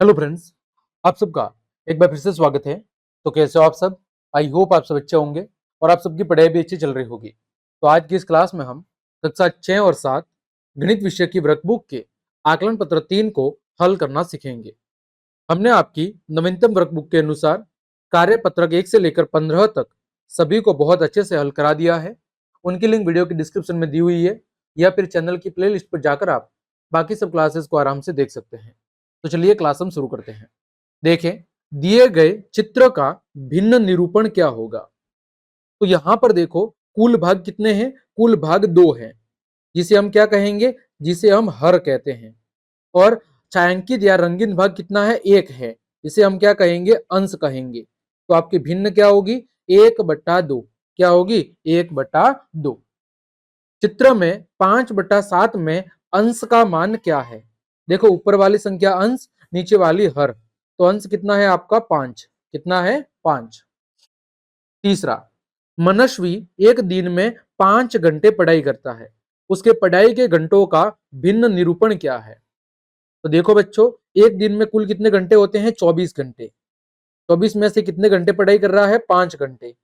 Hello friends, आप सबका एक बार फिर से स्वागत है। तो कैसे हो आप सब? आई होप आप सब अच्छे होंगे और आप सबकी पढ़ाई भी अच्छी चल रही होगी। तो आज की इस क्लास में हम कक्षा 6 और 7 गणित विषय की वर्कबुक के आकलन पत्र 3 को हल करना सीखेंगे। हमने आपकी नवीनतम वर्कबुक के अनुसार कार्यपत्रक 1 से लेकर 15 तक सभी को बहुत अच्छे से हल करा दिया है। उनकी लिंक वीडियो की डिस्क्रिप्शन में दी हुई है या फिर चैनल की प्लेलिस्ट पर जाकर आप बाकी सब क्लासेस को आराम से देख सकते हैं। तो चलिए क्लास हम शुरू करते हैं। देखें, दिए गए चित्र का भिन्न निरूपण क्या होगा। तो यहां पर देखो, कुल भाग कितने हैं? कुल भाग 2 हैं, जिसे हम क्या कहेंगे? जिसे हम हर कहते हैं। और छायांकित या रंगीन भाग कितना है? 1 है, जिसे हम क्या कहेंगे? अंश कहेंगे। तो आपकी भिन्न क्या होगी? 1/2। क्या होगी? 1/2। चित्र में 5/7 में अंश का मान क्या है? देखो, ऊपर वाली संख्या अंश, नीचे वाली हर। तो अंश कितना है आपका? 5। कितना है? 5। तीसरा, मनस्वी एक दिन में 5 घंटे पढ़ाई करता है। उसके पढ़ाई के घंटों का भिन्न निरूपण क्या है? तो देखो बच्चों, एक दिन में कुल कितने घंटे होते हैं? 24 घंटे। 24 में से कितने घंटे पढ़ाई कर रहा है? 5 घंटे।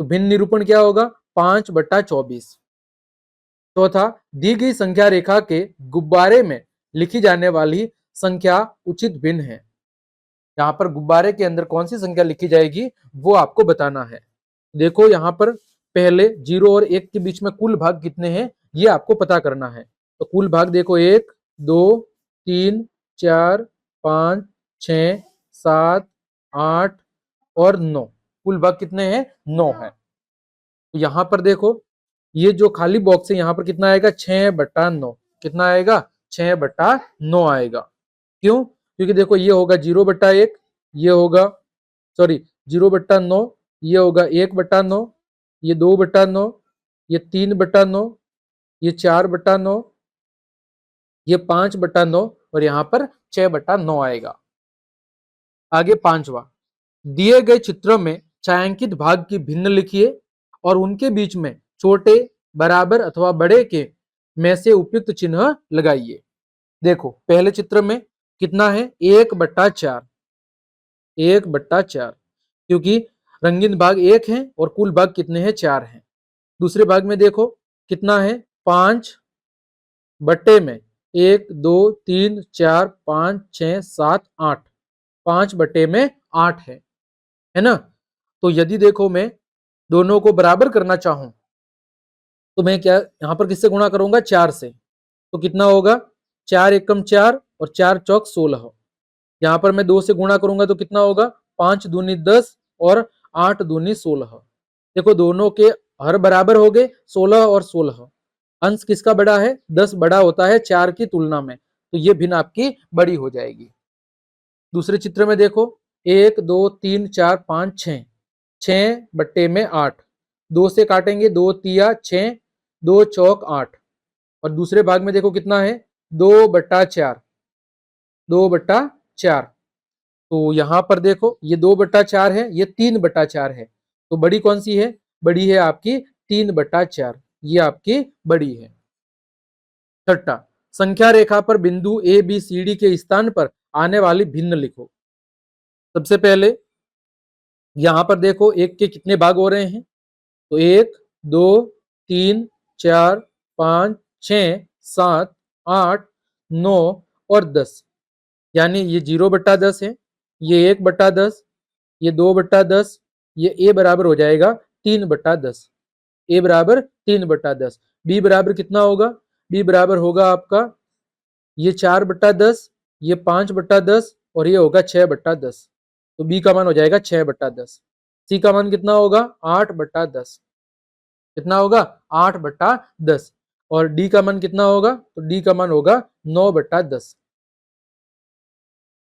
तो भिन्न निरूपण क्या होगा? 5/24। चौथा, दी गई संख्या रेखा के गुब्बारे में लिखी जाने वाली संख्या उचित भिन्न है। यहाँ पर गुब्बारे के अंदर कौन सी संख्या लिखी जाएगी वो आपको बताना है। देखो, यहाँ पर पहले 0 और 1 के बीच में कुल भाग कितने हैं ये आपको पता करना है। तो कुल भाग देखो, 1 2 3 4 5 6 7 8 और 9। कुल भाग कितने हैं? 9 है। तो यहाँ पर देखो, ये जो खाली बॉक्स है यहाँ पर कितना आएगा? 6/9। कितना आएगा? 6/9 आएगा। क्यों? क्योंकि देखो, ये होगा 0/1, ये होगा, सॉरी, 0/9, ये होगा 1/9, ये 2/9, ये 3/9, ये 4/9, ये 5/9 और यहाँ पर 6/9 आएगा। आगे पांचवा, दिए गए चित्र में छायांकित भाग की भिन्न लिखिए और उनके बीच में छोटे, बराबर अथवा बड़े के में से उपयुक्त चिन्ह लगाइए। देखो, पहले चित्र में कितना है? 1/4। 1/4, क्योंकि रंगीन भाग 1 है और कुल भाग कितने हैं? 4 हैं। दूसरे भाग में देखो कितना है? 5 बट्टे में 1 2 3 4 5 6 7 8। 5/8 है ना? तो यदि देखो मैं दोनों को बराबर करना चाहूं तो मैं क्या यहां पर किससे गुणा करूंगा? 4 से। तो कितना होगा? 4 एकम 4 और 4 चौक 16। यहाँ पर मैं 2 से गुणा करूंगा तो कितना होगा? 5 दूनी 10 और 8 दूनी 16। देखो, दोनों के हर बराबर हो गए, 16 और 16। अंश किसका बड़ा है? 10 बड़ा होता है 4 की तुलना में, तो ये भिन्न आपकी बड़ी हो जाएगी। दूसरे चित्र में देखो, 1 2 3 4 5 6। 6/8। 2 से काटेंगे, 2 तिया 6, 2 चौक 8। और दूसरे भाग में देखो कितना है? 2/4। 2/4। तो यहां पर देखो, ये 2/4 है, ये 3/4 है। तो बड़ी कौन सी है? बड़ी है आपकी 3/4। ये आपकी बड़ी है। छठा, संख्या रेखा पर बिंदु ए बी सी डी के स्थान पर आने वाली भिन्न लिखो। सबसे पहले यहां पर देखो, एक के कितने भाग हो रहे हैं? तो 1 2 3 4 5 6 7 8 9 और 10। यानी ये 0/10 है, ये 1/10, ये 2/10, ये ए बराबर हो जाएगा 3/10। ए बराबर 3/10। बी बराबर कितना होगा? बी बराबर होगा आपका ये 4/10, ये 5/10 और ये होगा 6/10। तो बी का मान हो जाएगा 6/10। सी का मान कितना होगा? 8/10। कितना होगा? 8/10। और डी का मान कितना होगा? तो डी का मान होगा 9/10।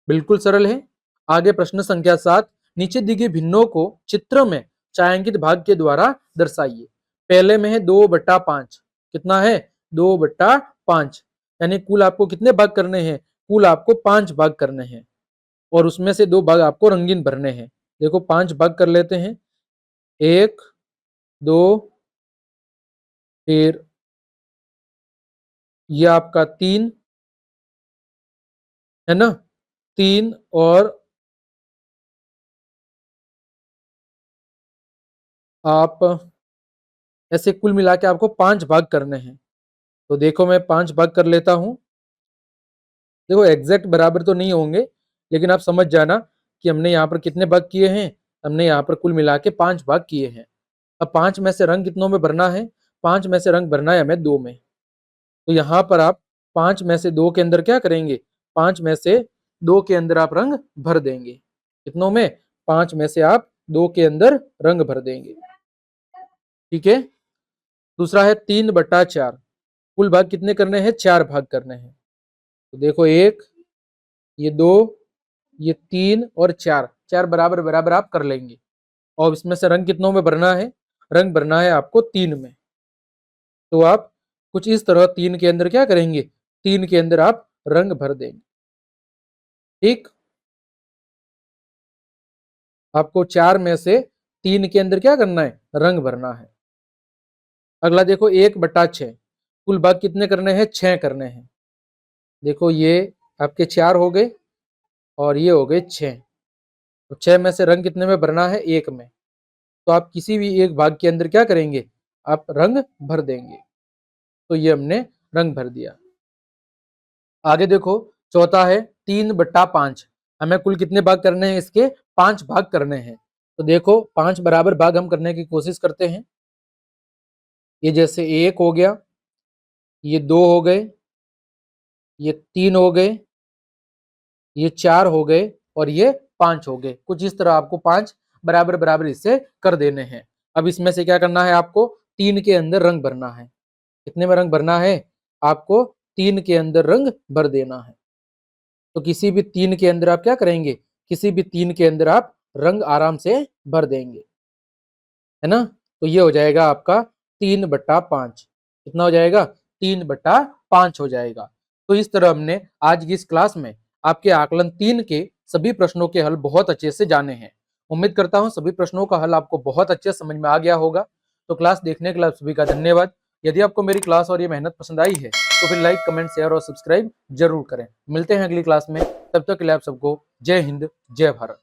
बिल्कुल सरल है। आगे प्रश्न संख्या 7, नीचे दी गई भिन्नों को चित्र में छायांकित भाग के द्वारा दर्शाइए। पहले में है 2/5। कितना है? 2/5। यानी कुल आपको कितने भाग करने हैं? कुल आपको 5 भाग करने हैं और उसमें से 2 भाग आपको रंगीन भरने हैं। देखो, 5 भाग कर लेते हैं। 1 2, फिर ये आपका 3 है ना, 3 और आप ऐसे कुल मिला के आपको 5 भाग करने हैं। तो देखो मैं 5 भाग कर लेता हूँ। देखो एग्जैक्ट बराबर तो नहीं होंगे, लेकिन आप समझ जाना कि हमने यहाँ पर कितने भाग किए हैं। हमने यहाँ पर कुल मिला के 5 भाग किए हैं। अब 5 में से रंग कितनों में भरना है? 5 में से रंग भरना है हमें 2 में। तो यहाँ पर आप 5 में से 2 के अंदर क्या करेंगे? 5 में से 2 के अंदर आप रंग भर देंगे। कितनों में? 5 में से आप 2 के अंदर रंग भर देंगे। ठीक है। दूसरा है 3/4। कुल भाग कितने करने हैं? 4 भाग करने हैं। तो देखो 1, ये 2, ये 3 और 4, 4 बराबर बराबर आप कर लेंगे। और इसमें से रंग कितनों में भरना है? रंग भरना है आपको 3 में। तो आप कुछ इस तरह 3 के अंदर क्या करेंगे? 3 के अंदर आप रंग भर देंगे। ठीक। आपको 4 में से 3 के अंदर क्या करना है? रंग भरना है। अगला देखो 1/6। कुल भाग कितने करने हैं? 6 करने हैं। देखो ये आपके 4 हो गए और ये हो गए 6। तो 6 में से रंग कितने में भरना है? 1 में। तो आप किसी भी एक भाग के अंदर क्या करेंगे? आप रंग भर देंगे। तो ये हमने रंग भर दिया। आगे देखो चौथा है 3/5। हमें कुल कितने भाग करने हैं? इसके 5 भाग करने हैं। तो देखो 5 बराबर भाग हम करने की कोशिश करते हैं। ये जैसे 1 हो गया, ये 2 हो गए, ये 3 हो गए, ये 4 हो गए और ये 5 हो गए। कुछ इस तरह आपको 5 बराबर बराबर हिस्से कर देने हैं। अब इसमें से क्या करना है? आपको 3 के अंदर रंग भरना है। कितने में रंग भरना है? आपको 3 के अंदर रंग भर देना है। तो किसी भी 3 के अंदर आप क्या करेंगे? किसी भी 3 के अंदर आप रंग आराम से भर देंगे, है ना। तो ये हो जाएगा आपका 3/5। कितना हो जाएगा? 3/5 हो जाएगा। तो इस तरह हमने आज की इस क्लास में आपके आकलन 3 के सभी प्रश्नों के हल बहुत अच्छे से जाने हैं। उम्मीद करता हूं सभी प्रश्नों का हल आपको बहुत अच्छे समझ में आ गया होगा। तो क्लास देखने के लिए आप सभी का धन्यवाद। यदि आपको मेरी क्लास और ये मेहनत पसंद आई है तो फिर लाइक, कमेंट, शेयर और सब्सक्राइब जरूर करें। मिलते हैं अगली क्लास में। तब तक के लिए आप सबको जय हिंद, जय भारत।